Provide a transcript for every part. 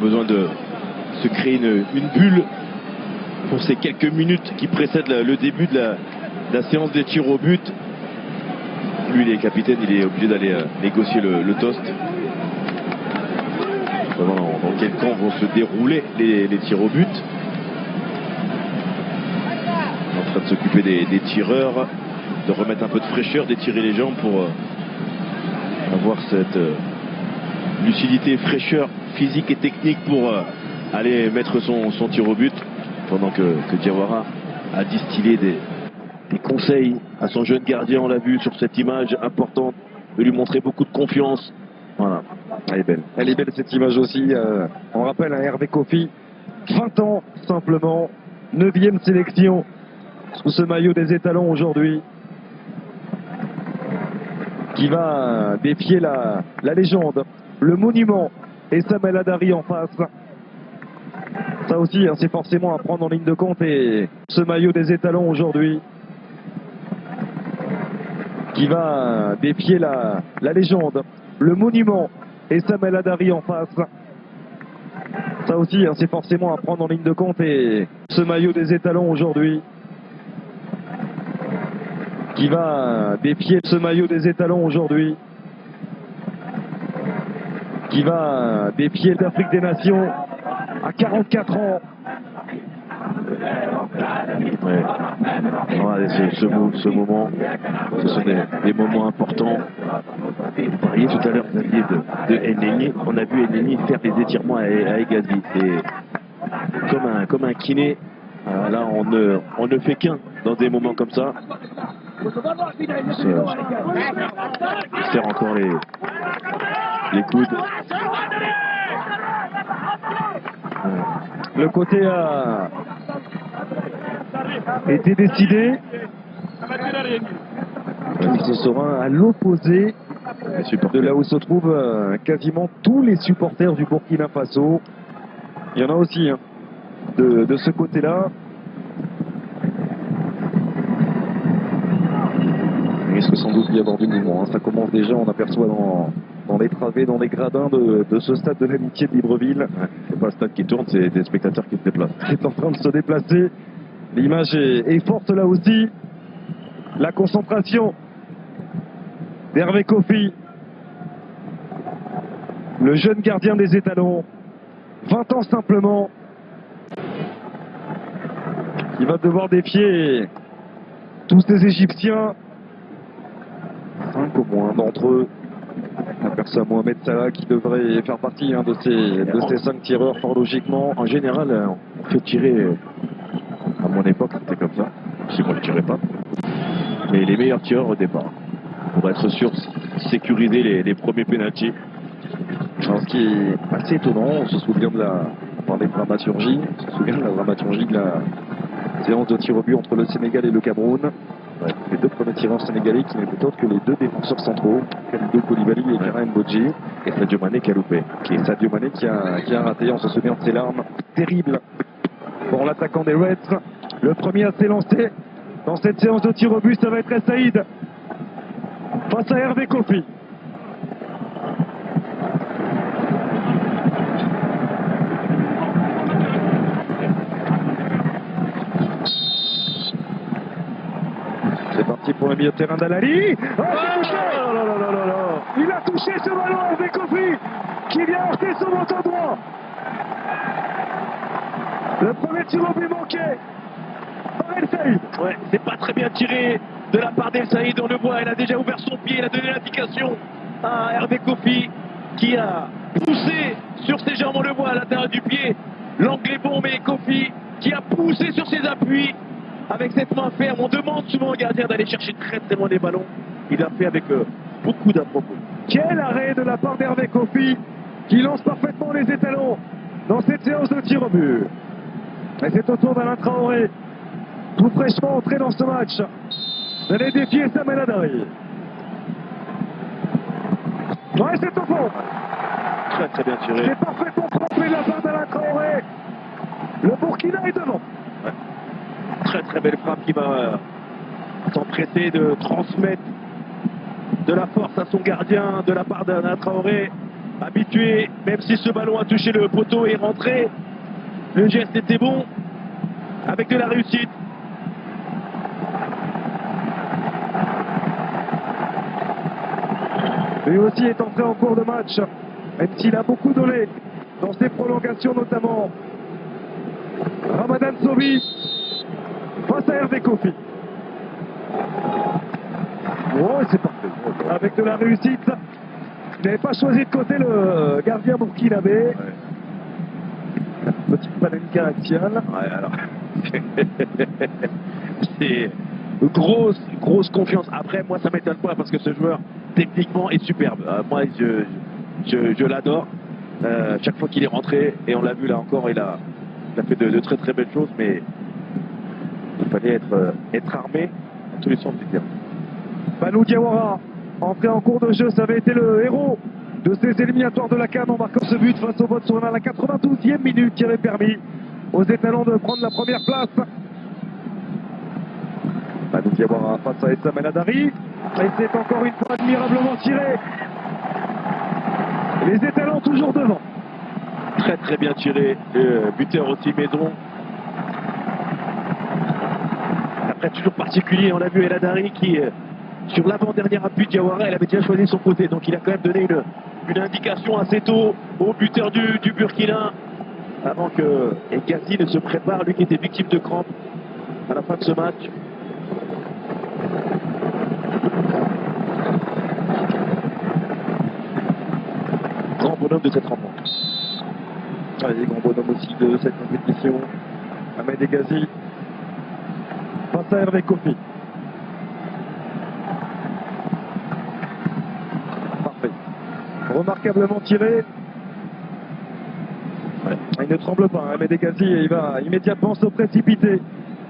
besoin de se créer une bulle pour ces quelques minutes qui précèdent le début de la séance des tirs au but. Lui, il est capitaine, il est obligé d'aller négocier le toast. Dans quel camp vont se dérouler les tirs au but. En train de s'occuper des tireurs, de remettre un peu de fraîcheur, d'étirer les jambes pour avoir cette lucidité et fraîcheur physique et technique pour aller mettre son tir au but, pendant que Diawara a distillé des conseils à son jeune gardien. On l'a vu sur cette image importante, de lui montrer beaucoup de confiance. Voilà, elle est belle. Elle est belle cette image aussi. On rappelle à Hervé Kofi, 20 ans simplement, 9e sélection sous ce maillot des étalons aujourd'hui, qui va défier la légende, le monument, et Samuel Hadari en face. Ça aussi, c'est forcément à prendre en ligne de compte. Et ce maillot des étalons aujourd'hui, qui va défier la légende, le monument, et Samuel Hadari en face. Ça aussi, c'est forcément à prendre en ligne de compte. Et ce maillot des étalons aujourd'hui, qui va défier ce maillot des étalons aujourd'hui, qui va défier l'Afrique des Nations à 44 ans. Ouais. Voilà, ce moment, ce sont des moments importants. Vous parliez tout à l'heure, Xavier, de Elneny. On a vu Elneny faire des étirements à Hegazi. C'est comme un kiné. Là, on ne fait qu'un dans des moments comme ça. Il serre encore les coudes. Le côté a été décidé. Ce sera à l'opposé de là où se trouvent quasiment tous les supporters du Burkina Faso. Il y en a aussi de ce côté-là. Il risque sans doute d'y avoir du mouvement. Ça commence déjà, on aperçoit dans les travées, dans les gradins de ce stade de l'Amitié de Libreville. Ouais, c'est pas le stade qui tourne, c'est des spectateurs qui se déplacent. C'est en train de se déplacer. L'image est forte là aussi. La concentration d'Hervé Kofi, le jeune gardien des étalons, 20 ans simplement. Il va devoir défier tous ces Égyptiens. 5 au moins d'entre eux. On aperçoit Mohamed Salah qui devrait faire partie de ces 5 tireurs fort logiquement. En général, on fait tirer, à mon époque c'était comme ça, si moi je tirais pas, mais les meilleurs tireurs au départ, pour être sûr sécuriser les premiers pénaltys. Alors, ce qui est assez étonnant, on se souvient de la dramaturgie, de la séance de tir au but entre le Sénégal et le Cameroun. Ouais, les deux premiers tireurs sénégalais qui n'étaient autres que les deux défenseurs centraux, Kalidou Koulibaly et Karim Mbodji, et Sadio Mané qui a loupé. Et Sadio Mané qui a raté. On se souvient de ses larmes terribles pour l'attaquant des Reds. Le premier à s'élancer dans cette séance de tir au but, ça va être El Saïd face à Hervé Kofi. C'est parti pour le milieu de terrain d'Alali. Oh, il a touché ce ballon, Hervé Kofi, qui vient heurter son menton droit. Le premier tir au but manqué par El Saïd. Ouais, c'est pas très bien tiré de la part d'El Saïd, on le voit, il a déjà ouvert son pied, il a donné l'indication à Hervé Kofi qui a poussé sur ses jambes, on le voit à l'intérieur du pied. L'angle est bon, mais Kofi qui a poussé sur ses appuis avec cette main ferme. On demande souvent au gardien d'aller chercher très très loin les ballons. Il a fait avec beaucoup d'à-propos. Quel arrêt de la part d'Hervé Kofi qui lance parfaitement les étalons dans cette séance de tir au but. Et c'est au tour d'Alain Traoré, tout fraîchement entré dans ce match, d'aller défier Samuel Hadari. Ouais, c'est au fond. Très très bien tiré. C'est parfaitement frappé de la part d'Alain Traoré. Le Burkina est devant. Ouais. Très très belle frappe qui va s'empresser de transmettre de la force à son gardien de la part d'Alain Traoré. habitué, même si ce ballon a touché le poteau et est rentré, le geste était bon, avec de la réussite. Lui aussi est entré en cours de match, même s'il a beaucoup donné dans ses prolongations notamment. Ramadan Sobhi face à Hervé Kofi. Oh, c'est parfait. Avec de la réussite. Il n'avait pas choisi de côté le gardien burkinabé. Petite palenka axiale. Ouais, alors. C'est grosse confiance. Après, moi, ça m'étonne pas parce que ce joueur, techniquement, est superbe. Moi, je l'adore. Chaque fois qu'il est rentré, et on l'a vu là encore, il a fait de très très belles choses, mais il fallait être armé dans tous les sens du terme. Balou Diawara, entré en cours de jeu, ça avait été le héros de ces éliminatoires de la CAN en marquant ce but face au Botswana à la 92e minute qui avait permis aux étalons de prendre la première place. Balou Diawara face à Essam El Hadari, et c'est encore une fois admirablement tiré. Les étalons toujours devant. Très très bien tiré, le buteur aussi Maison. Après, toujours particulier, on l'a vu El Hadari qui, sur l'avant-dernière appui de Diawara, elle avait déjà choisi son côté, donc il a quand même donné une indication assez tôt au buteur du Burkina, avant que Gazi ne se prépare, lui qui était victime de crampes à la fin de ce match. Grand bonhomme de cette rencontre. Allez, grand bonhomme aussi de cette compétition. Ahmed Gazi face à Hervé Kofi. Parfait. Remarquablement tiré. Ouais. Il ne tremble pas, Ahmed Gazi, et il va immédiatement se précipiter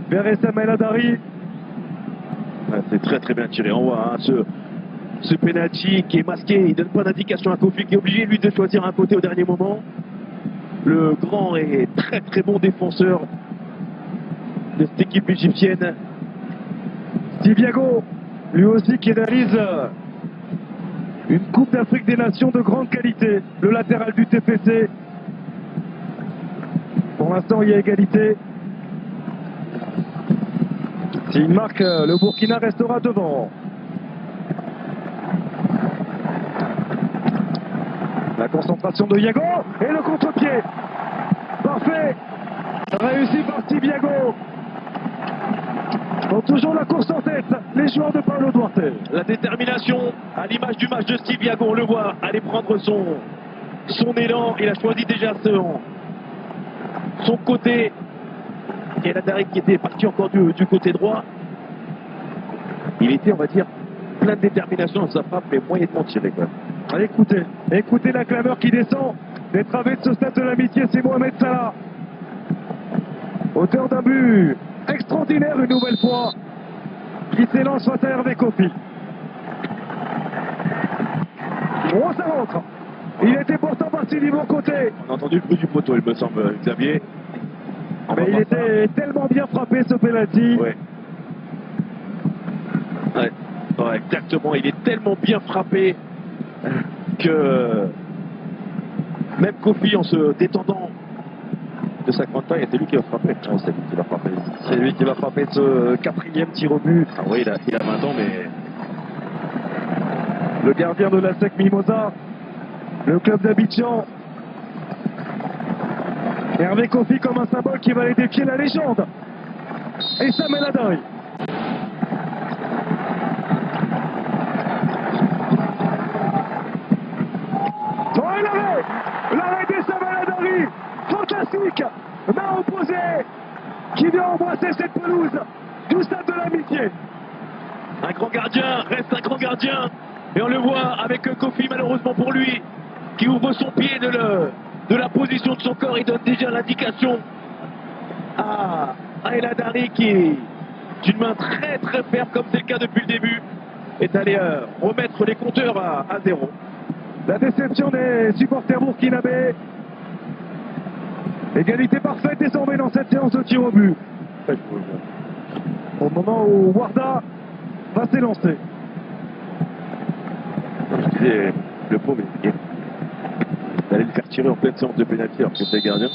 vers Essam El Hadari. Ouais, c'est très très bien tiré. On voit hein, ce penalty qui est masqué. Il donne pas d'indication à Kofi qui est obligé lui de choisir un côté au dernier moment. Le grand et très très bon défenseur de cette équipe égyptienne. Tibiago, lui aussi qui réalise une Coupe d'Afrique des Nations de grande qualité. Le latéral du TFC. Pour l'instant, il y a égalité. S'il marque, le Burkina restera devant. La concentration de Yago et le contre-pied. Parfait. Réussi par Tibiago. Ont toujours la course en tête, les joueurs de Paulo Duarte. La détermination, à l'image du match de Steve Yago, on le voit aller prendre son élan. Il a choisi déjà son côté. Et El Hadari qui était parti encore du côté droit. Il était, on va dire, plein de détermination dans sa frappe, mais moyennement tiré quand même. Allez, écoutez la clameur qui descend des travées de ce stade de l'amitié, c'est Mohamed Salah. Auteur d'un but extraordinaire une nouvelle fois, qui s'élance face à Hervé Kofi. Oh, ça rentre. Il était pourtant parti du bon côté. On a entendu le bruit du poteau, il me semble, Xavier. Mais il était tellement bien frappé ce penalty. Ouais. Ouais, exactement. Il est tellement bien frappé que même Kofi, en se détendant de sa grande taille, c'est lui qui va frapper. Oh, c'est lui qui va frapper. C'est lui qui va frapper ce quatrième tir au but. Ah oui, il a 20 ans, mais le gardien de la SEC Mimosa, le club d'Abidjan. Hervé Kofi comme un symbole qui va aller défier la légende. Essam El Hadari. Oh, l'arrêt d'Essam El Hadari. Fantastique. Main opposée qui vient embrasser cette pelouse du stade de l'amitié. un grand gardien reste un grand gardien. Et on le voit avec Kofi, malheureusement pour lui, qui ouvre son pied de la position de son corps. Il donne déjà l'indication à El Hadari qui, d'une main très très ferme, comme c'est le cas depuis le début, est allé remettre les compteurs à zéro. La déception des supporters burkinabés. Égalité parfaite désormais dans cette séance de tir au but. Au moment où Warda va s'élancer. Je disais, le pauvre, d'aller le faire tirer en pleine séance de pénalty alors que c'était gardien.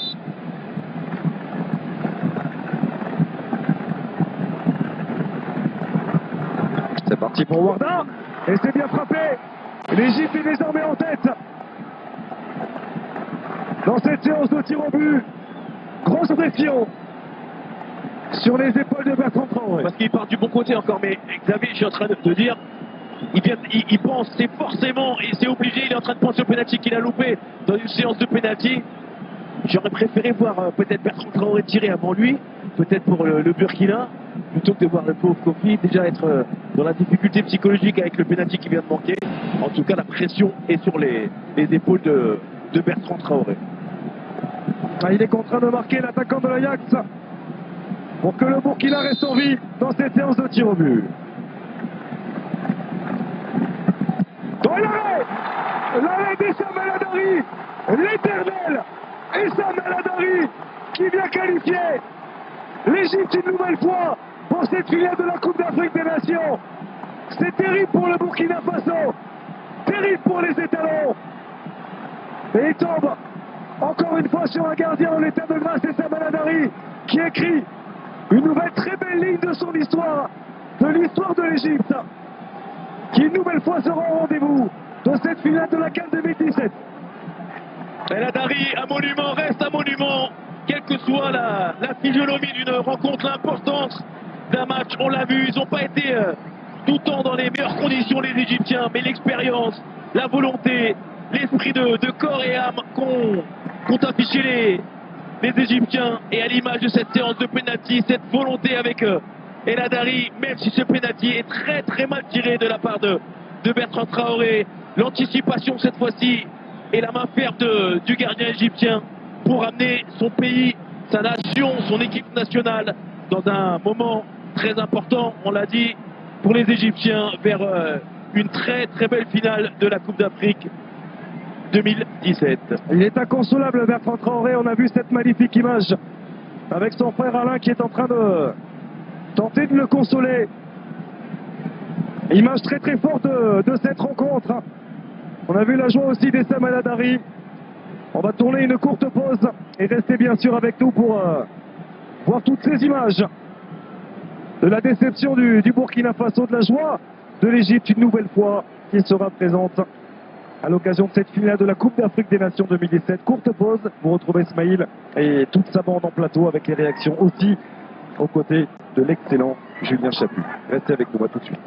C'est parti pour Warda. Et c'est bien frappé. L'Égypte est désormais en tête dans cette séance de tir au but. Grosse pression sur les épaules de Bertrand Traoré. Parce qu'il part du bon côté encore, mais Xavier, je suis en train de te dire, il pense, c'est forcément, et c'est obligé, il est en train de penser au pénalty qu'il a loupé dans une séance de pénalty. J'aurais préféré voir peut-être Bertrand Traoré tirer avant lui, peut-être pour le Burkina, plutôt que de voir le pauvre Kofi déjà être dans la difficulté psychologique avec le pénalty qui vient de manquer. En tout cas, la pression est sur les épaules de Bertrand Traoré. Il est contraint de marquer l'attaquant de l'Ajax pour que le Burkina reste en vie dans cette séance de tir au but. Dans l'arrêt d'Essam El Hadary, l'éternel Essam El Hadary qui vient qualifier l'Égypte une nouvelle fois pour cette finale de la Coupe d'Afrique des Nations. C'est terrible pour le Burkina Faso, terrible pour les étalons. Et il tombe encore une fois sur un gardien en l'état de grâce, Essam El Hadary, qui écrit une nouvelle très belle ligne de son histoire, de l'histoire de l'Égypte, qui une nouvelle fois sera au rendez-vous de cette finale de la CAN 2017. El Hadary, un monument, reste un monument, quelle que soit la physionomie d'une rencontre, l'importance d'un match, on l'a vu, ils n'ont pas été tout le temps dans les meilleures conditions les Égyptiens, mais l'expérience, la volonté, l'esprit de corps et âme qu'ont affiché les Égyptiens, et à l'image de cette séance de pénalty, cette volonté avec El Hadary, même si ce pénalty est très très mal tiré de la part de Bertrand Traoré, l'anticipation cette fois-ci et la main ferme du gardien égyptien pour amener son pays, sa nation, son équipe nationale dans un moment très important, on l'a dit, pour les Égyptiens vers une très très belle finale de la Coupe d'Afrique 2017. Il est inconsolable Bertrand Traoré, on a vu cette magnifique image avec son frère Alain qui est en train de tenter de le consoler. Image très très forte de cette rencontre. On a vu la joie aussi d'Essam El Hadary. On va tourner une courte pause et rester bien sûr avec nous pour voir toutes ces images de la déception du Burkina Faso, de la joie de l'Égypte une nouvelle fois qui sera présente à l'occasion de cette finale de la Coupe d'Afrique des Nations 2017. Courte pause, vous retrouvez Ismaïl et toute sa bande en plateau avec les réactions aussi aux côtés de l'excellent Julien Chaput. Restez avec nous, à tout de suite.